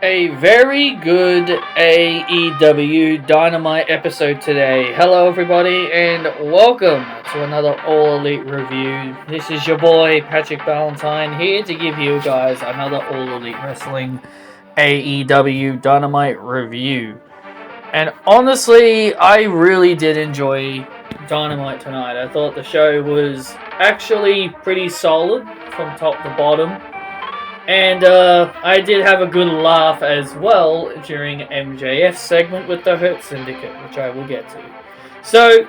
A very good AEW Dynamite episode today. Hello, everybody, and welcome to another All Elite review. This is your boy Patrick Ballantyne here to give you guys another All Elite Wrestling AEW Dynamite review. And honestly, I really did enjoy Dynamite tonight. I thought the show was actually pretty solid from top to bottom. And I did have a good laugh as well during MJF's segment with the Hurt Syndicate, which I will get to. So,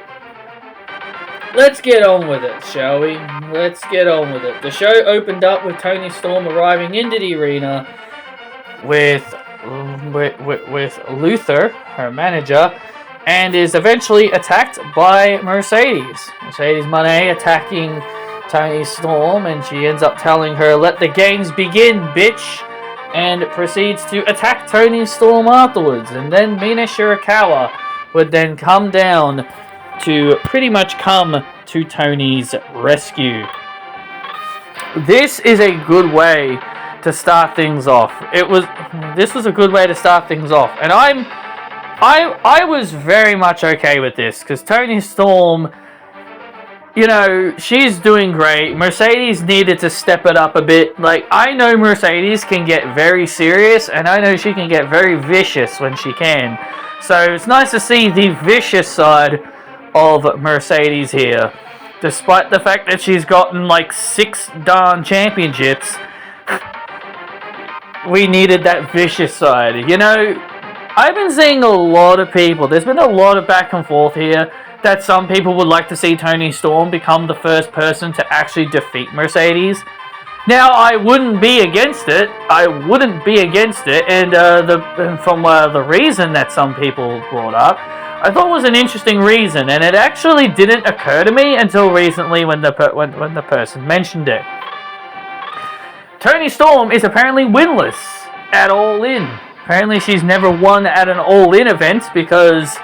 let's get on with it, shall we? Let's get on with it. The show opened up with Toni Storm arriving into the arena with Luther, her manager, and is eventually attacked by Mercedes. Mercedes Moné attacking Toni Storm, and she ends up telling her, "Let the games begin, bitch," and proceeds to attack Toni Storm afterwards. And then Mina Shirakawa would then come down to pretty much come to Toni's rescue. This is a good way to start things off. This was a good way to start things off, and I was very much okay with this because Toni Storm, you know, she's doing great. Mercedes needed to step it up a bit. Like, I know Mercedes can get very serious, and I know she can get very vicious when she can. So it's nice to see the vicious side of Mercedes here. Despite the fact that she's gotten like 6 darn championships, we needed that vicious side. You know, I've been seeing a lot of people, there's been a lot of back and forth here, that some people would like to see Toni Storm become the first person to actually defeat Mercedes. Now, I wouldn't be against it. And from the reason that some people brought up, I thought it was an interesting reason, and it actually didn't occur to me until recently when the person mentioned it. Toni Storm is apparently winless at All In. Apparently, she's never won at an All In event because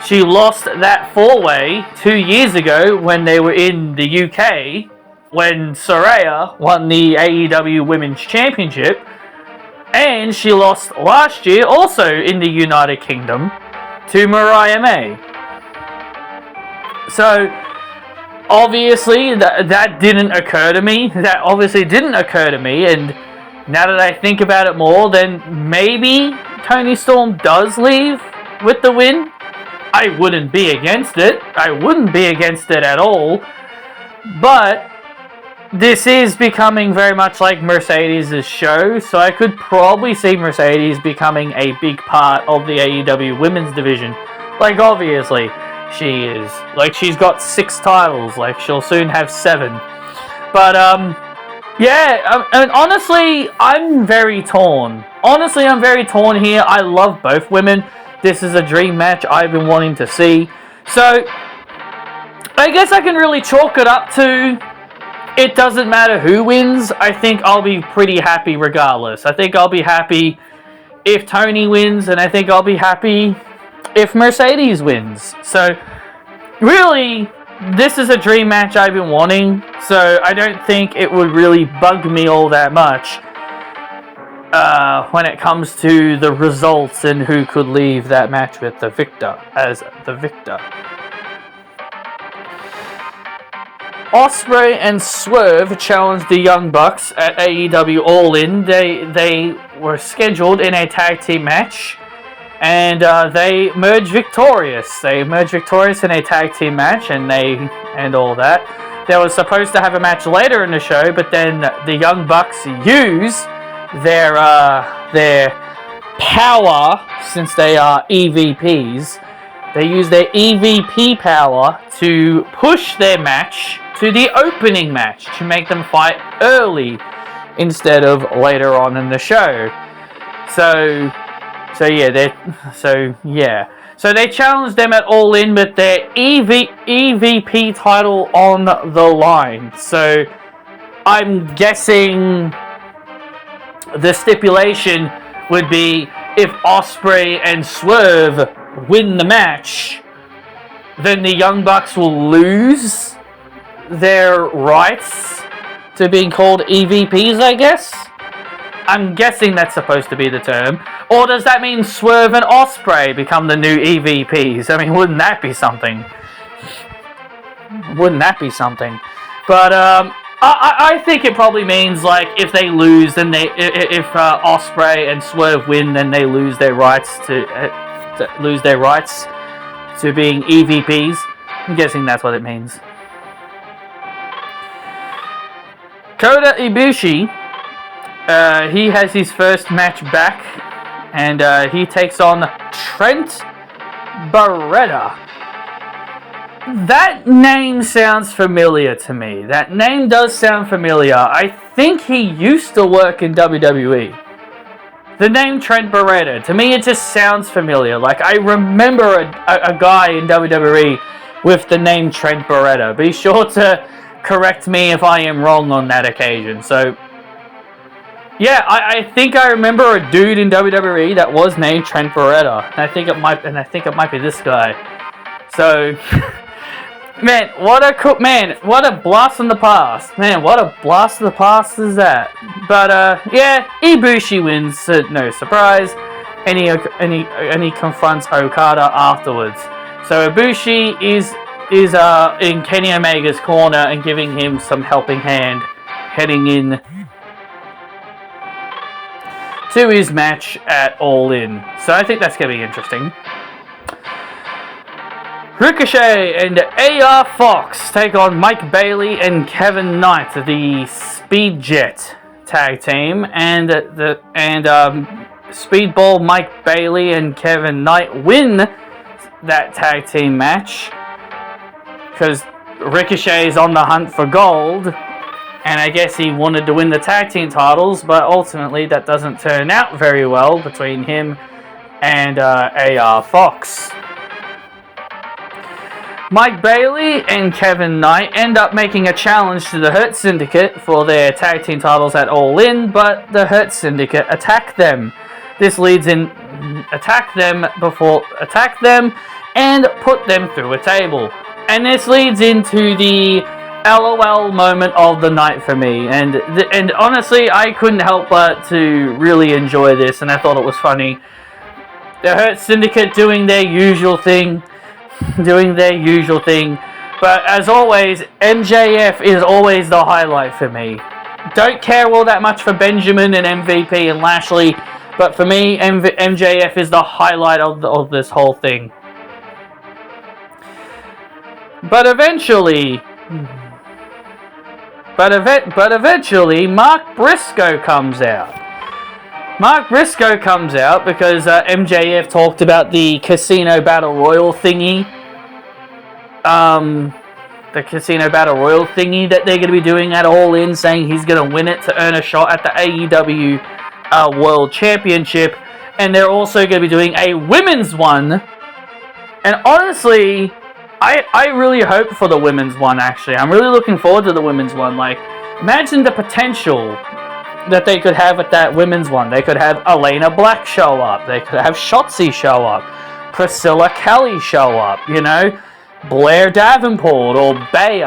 she lost that 4-way 2 years ago when they were in the UK, when Saraya won the AEW Women's Championship, and she lost last year also in the United Kingdom to Mariah May. So, obviously, that didn't occur to me. That obviously didn't occur to me, and now that I think about it more, then maybe Toni Storm does leave with the win. I wouldn't be against it. I wouldn't be against it at all. But this is becoming very much like Mercedes' show, so I could probably see Mercedes becoming a big part of the AEW women's division. Like, obviously, she is. Like, she's got 6 titles. Like, she'll soon have 7. But, yeah, and honestly, I'm very torn. Honestly, I'm very torn here. I love both women. This is a dream match I've been wanting to see. So, I guess I can really chalk it up to, it doesn't matter who wins. I think I'll be pretty happy regardless. I think I'll be happy if Toni wins, and I think I'll be happy if Mercedes wins. So, really, this is a dream match I've been wanting. So, I don't think it would really bug me all that much when it comes to the results and who could leave that match with the victor as the victor. Ospreay and Swerve challenged the Young Bucks at AEW All In. They were scheduled in a tag team match, and they emerged victorious. They emerged victorious in a tag team match, and all that. They were supposed to have a match later in the show, but then the Young Bucks use their power, since they are EVPs. They use their EVP power to push their match to the opening match, to make them fight early instead of later on in the show. So they challenged them at All In with their EVP title on the line. So I'm guessing the stipulation would be, if Ospreay and Swerve win the match, then the Young Bucks will lose their rights to being called EVPs, I guess. I'm guessing that's supposed to be the term. Or does that mean Swerve and Ospreay become the new EVPs? I mean, wouldn't that be something? But I think it probably means like if they lose, then if Ospreay and Swerve win, then they lose their rights to being EVPs. I'm guessing that's what it means. Kota Ibushi, he has his first match back, and he takes on Trent Beretta. That name sounds familiar to me. That name does sound familiar. I think he used to work in WWE. The name Trent Beretta, to me it just sounds familiar. Like, I remember a guy in WWE with the name Trent Beretta. Be sure to correct me if I am wrong on that occasion. So, yeah, I think I remember a dude in WWE that was named Trent Beretta. And I think it might be this guy. So, man, what a blast from the past. Man, what a blast from the past is that. But yeah, Ibushi wins, no surprise. And he confronts Okada afterwards. So Ibushi is in Kenny Omega's corner and giving him some helping hand heading in to his match at All In. So I think that's going to be interesting. Ricochet and AR Fox take on Mike Bailey and Kevin Knight, the Speed Jet tag team, and Speedball Mike Bailey and Kevin Knight win that tag team match because Ricochet is on the hunt for gold, and I guess he wanted to win the tag team titles, but ultimately that doesn't turn out very well between him and AR Fox. Mike Bailey and Kevin Knight end up making a challenge to the Hurt Syndicate for their tag team titles at All In, but the Hurt Syndicate attack them. This leads in attack them and put them through a table. And this leads into the LOL moment of the night for me. And honestly, I couldn't help but to really enjoy this, and I thought it was funny. The Hurt Syndicate doing their usual thing. But as always, MJF is always the highlight for me. Don't care all that much for Benjamin and MVP and Lashley, but for me, MJF is the highlight of this whole thing. But eventually, Mark Briscoe comes out. Mark Briscoe comes out because MJF talked about the Casino Battle Royal thingy. The Casino Battle Royal thingy that they're going to be doing at All In, saying he's going to win it to earn a shot at the AEW World Championship. And they're also going to be doing a women's one. And honestly, I really hope for the women's one, actually. I'm really looking forward to the women's one. Like, imagine the potential that they could have at that women's one. They could have Elena Black show up. They could have Shotzi show up. Priscilla Kelly show up, you know? Blair Davenport or Bea,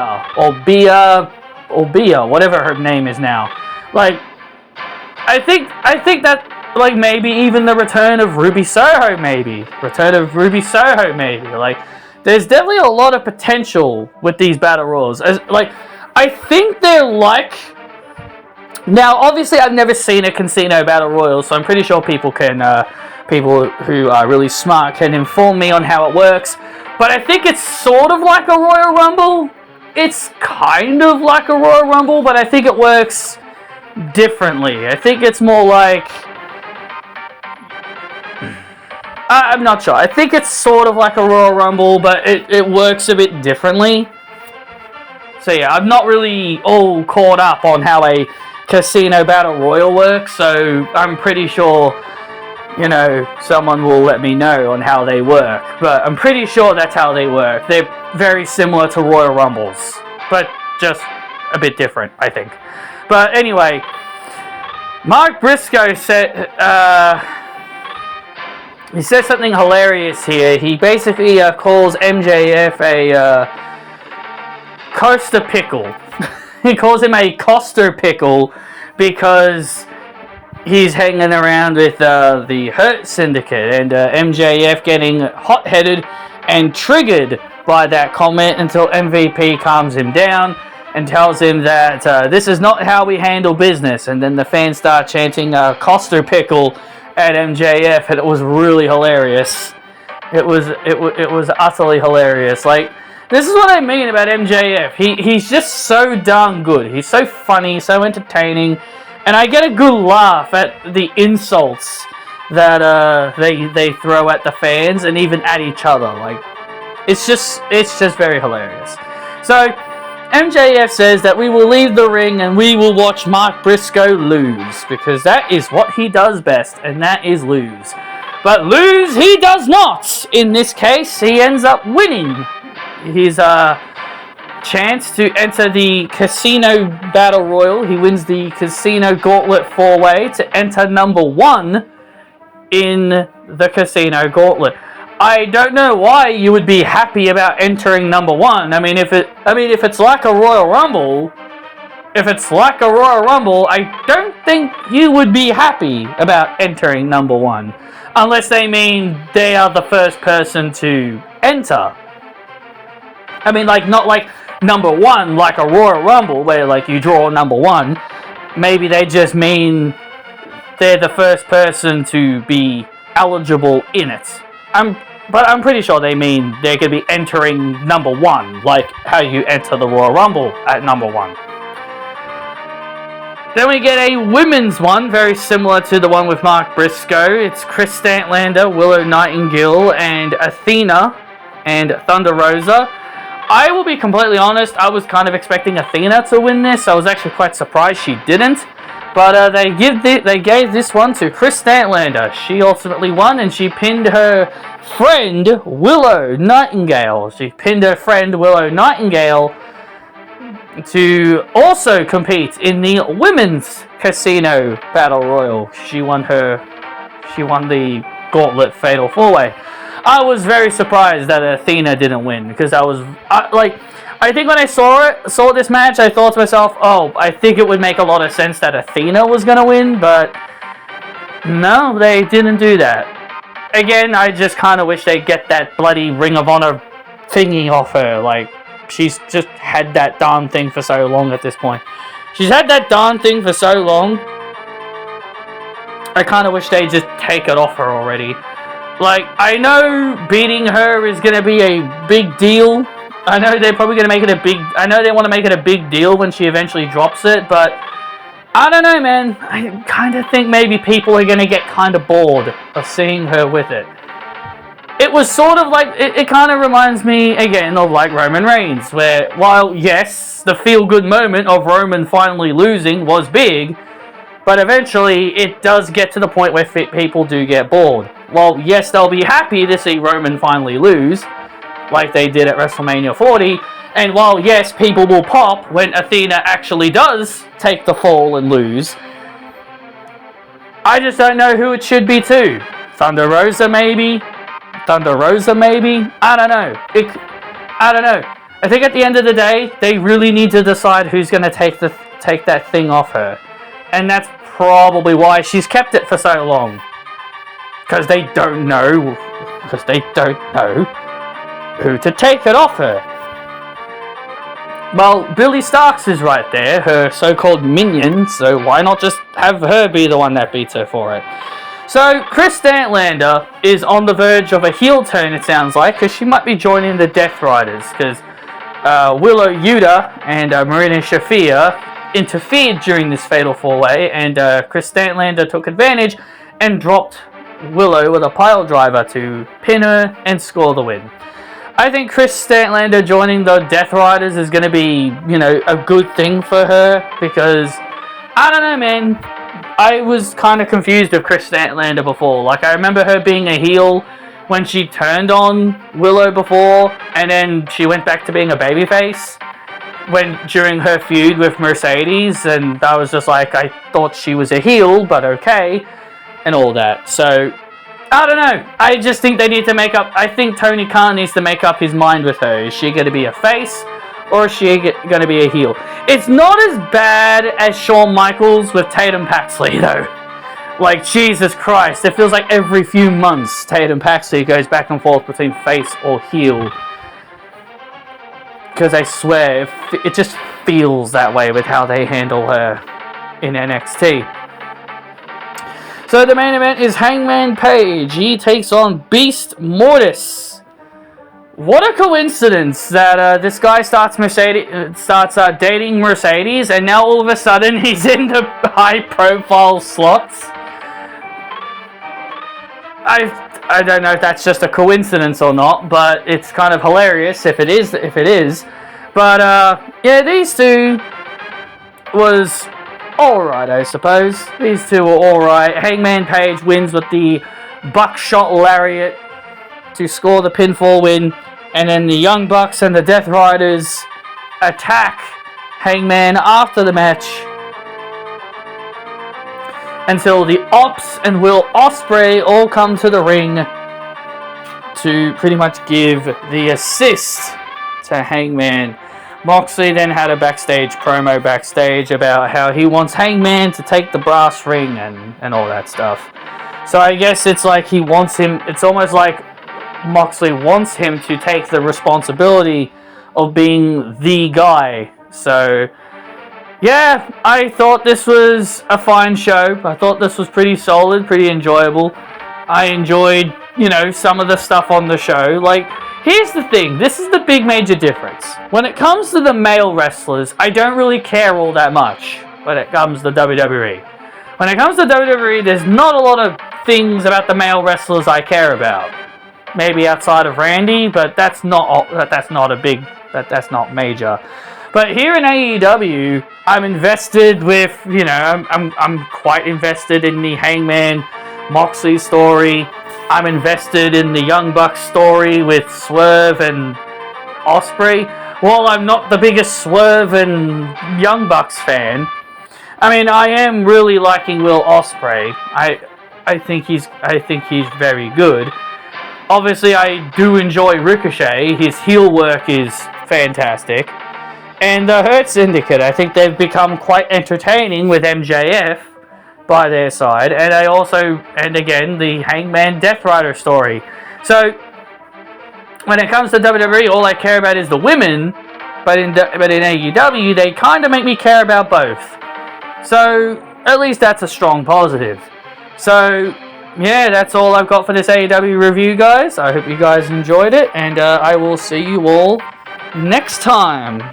whatever her name is now. Like, I think that, like, maybe even the return of Ruby Soho, maybe. Like, there's definitely a lot of potential with these battle royals. I think they're like... Now, obviously, I've never seen a casino battle royal, so I'm pretty sure people who are really smart can inform me on how it works. But I think it's sort of like a Royal Rumble. It's kind of like a Royal Rumble, but I think it works differently. I think it's more like... I'm not sure. I think it's sort of like a Royal Rumble, but it works a bit differently. So yeah, I'm not really all caught up on how a Casino Battle Royal works, so I'm pretty sure, you know, someone will let me know on how they work. But I'm pretty sure that's how they work. They're very similar to Royal Rumbles, but just a bit different, I think. But anyway, Mark Briscoe said... he says something hilarious here. He basically calls MJF a Coaster Pickle. He calls him a Coster Pickle because he's hanging around with the Hurt Syndicate, and MJF getting hot-headed and triggered by that comment until MVP calms him down and tells him that this is not how we handle business. And then the fans start chanting Costa Pickle at MJF, and it was really hilarious. It was utterly hilarious. Like, this is what I mean about MJF. He's just so darn good. He's so funny, so entertaining, and I get a good laugh at the insults that they throw at the fans and even at each other. Like, it's just very hilarious. So MJF says that we will leave the ring and we will watch Mark Briscoe lose, because that is what he does best, and that is lose. But lose he does not. In this case, he ends up winning his chance to enter the Casino Battle Royal. He wins the Casino Gauntlet 4-way to enter number 1 in the Casino Gauntlet. I don't know why you would be happy about entering number 1. I mean, if it's like a Royal Rumble, I don't think you would be happy about entering number 1, unless they mean they are the first person to enter. I mean, like, not like number 1, like a Royal Rumble, where, like, you draw number 1. Maybe they just mean they're the first person to be eligible in it. But I'm pretty sure they mean they're going to be entering number 1, like how you enter the Royal Rumble at number 1. Then we get a women's one, very similar to the one with Mark Briscoe. It's Chris Statlander, Willow Nightingale, and Athena, and Thunder Rosa. I will be completely honest, I was kind of expecting Athena to win this. I was actually quite surprised she didn't. But they gave this one to Chris Statlander. She ultimately won, and she pinned her friend, Willow Nightingale. To also compete in the Women's Casino Battle Royal. She won the Gauntlet Fatal 4-way. I was very surprised that Athena didn't win, because I think when I saw this match, I thought to myself, oh, I think it would make a lot of sense that Athena was going to win, but no, they didn't do that. Again, I just kind of wish they'd get that bloody Ring of Honor thingy off her. Like, she's just had that darn thing for so long at this point. She's had that darn thing for so long. I kind of wish they'd just take it off her already. Like, I know beating her is going to be a big deal. I know they're probably going to make it I know they want to make it a big deal when she eventually drops it, but I don't know, man. I kind of think maybe people are going to get kind of bored of seeing her with it. It was sort of like, it kind of reminds me, again, of like Roman Reigns, where, while, yes, the feel-good moment of Roman finally losing was big, but eventually it does get to the point where people do get bored. Well, yes, they'll be happy to see Roman finally lose, like they did at WrestleMania 40, and while, yes, people will pop when Athena actually does take the fall and lose, I just don't know who it should be to. Thunder Rosa, maybe? I don't know. I think at the end of the day, they really need to decide who's going to take that thing off her. And that's probably why she's kept it for so long. Because they don't know who to take it off her. Well, Billy Starks is right there, her so-called minion, so why not just have her be the one that beats her for it? So, Chris Statlander is on the verge of a heel turn, it sounds like, because she might be joining the Death Riders, because Willow Yuta and Marina Shafir interfered during this Fatal 4-way, and Chris Statlander took advantage and dropped Willow with a pile driver to pin her and score the win. I think Chris Statlander joining the Death Riders is going to be, a good thing for her, because, I don't know, man, I was kind of confused with Chris Statlander before. Like, I remember her being a heel when she turned on Willow before, and then she went back to being a babyface during her feud with Mercedes, and I was just like, I thought she was a heel, but okay, and all that. So, I don't know. I just think they need to I think Tony Khan needs to make up his mind with her. Is she going to be a face, or is she going to be a heel? It's not as bad as Shawn Michaels with Tatum Paxley, though. Like, Jesus Christ, it feels like every few months Tatum Paxley goes back and forth between face or heel. Because I swear, it just feels that way with how they handle her in NXT. So the main event is Hangman Page. He takes on Beast Mortis. What a coincidence that this guy starts dating Mercedes, and now all of a sudden he's in the high-profile slots. I don't know if that's just a coincidence or not, but it's kind of hilarious if it is. But yeah, these two was alright, I suppose. These two were alright. Hangman Page wins with the buckshot lariat to score the pinfall win, and then the Young Bucks and the Death Riders attack Hangman after the match until the Ops and Will Ospreay all come to the ring to pretty much give the assist to Hangman. Moxley then had a promo backstage about how he wants Hangman to take the brass ring and all that stuff. So I guess it's like he wants him, it's almost like Moxley wants him to take the responsibility of being the guy. So yeah, I thought this was a fine show. I thought this was pretty solid, pretty enjoyable. I enjoyed, some of the stuff on the show. Like, here's the thing. This is the big major difference. When it comes to the male wrestlers, I don't really care all that much when it comes to WWE. When it comes to WWE, there's not a lot of things about the male wrestlers I care about. Maybe outside of Randy, but that's not major. But here in AEW, I'm invested with, I'm quite invested in the Hangman Moxley story. I'm invested in the Young Bucks story with Swerve and Ospreay. While I'm not the biggest Swerve and Young Bucks fan, I mean, I am really liking Will Ospreay. I think he's very good. Obviously, I do enjoy Ricochet. His heel work is fantastic. And the Hurt Syndicate, I think they've become quite entertaining with MJF by their side. And again, the Hangman Death Rider story. So, when it comes to WWE, all I care about is the women. But in AEW, they kind of make me care about both. So, at least that's a strong positive. So, yeah, that's all I've got for this AEW review, guys. I hope you guys enjoyed it. And I will see you all next time.